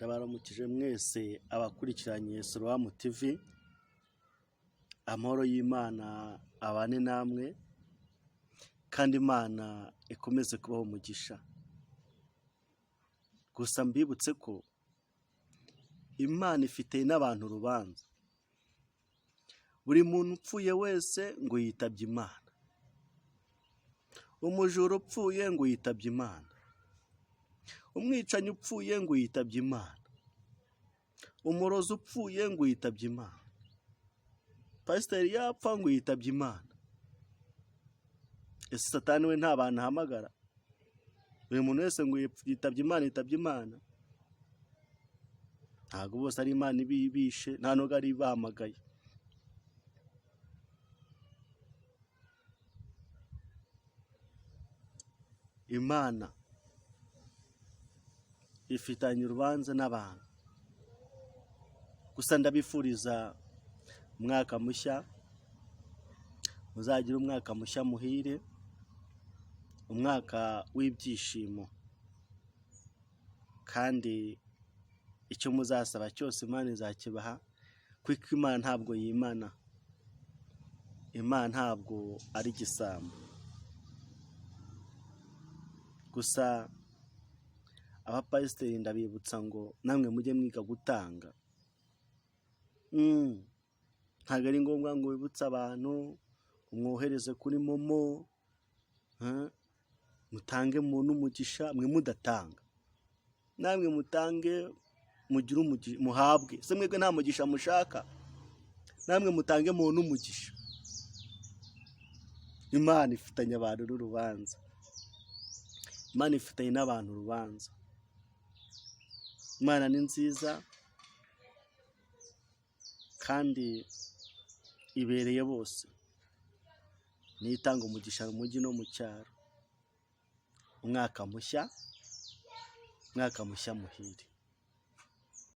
Ndabaramukije mwese abakurikiranye Sorowamu TV, amahoro y'Imana abane namwe kandi Imana ikomeze kubaho umugisha. Gusa mbibutse ko Imana ifite n'abantu urubanza. Buri muntu upfuye wese ngo yitabye Imana. Umujura upfuye ngo yitabye Imana. Umwicanyi upfuye ngo yitabye Imana. Umurozi upfuye ngo yitabye Imana. Pasiteri yapfa ngo yitabye Imana. Ese Satani we nta bantu ahamagara? Buri muntu wese ngo yitabye Imana, yitabye Imana. Ntabwo bose ari Imana ibishe, nta nubwo ari bahamagaye. Imana ifitanye urubanza n'abantu. Gusa ndabifuriza umwaka mushya, muzagira umwaka mushya muhire, umwaka w'ibyishimo, kandi icyo muzasaba cyose Imana izakibaha, kuko Imana ntabwo yimana. Imana ntabwo ari igisambo. Gusa abapasiteri ndabibutsa ngo namwe mujye mwiga gutanga. Ntabwo ari ngombwa ngo wibutse abantu, umwohereze kuri momo, mutange muntu umugisha, mwe mudatanga. Namwe mutange mugire umugisha muhabwe. Se mwebwe nta mugisha mushaka? Namwe mutange muntu umugisha. Imana ifitanye abantu n'urubanza. Imana ifitanye n'abantu urubanza. Imana ni nziza kandi ibereye bose. Niyo itanga umugisha mu mujyi no mu cyaro. Umwaka mushya muhire.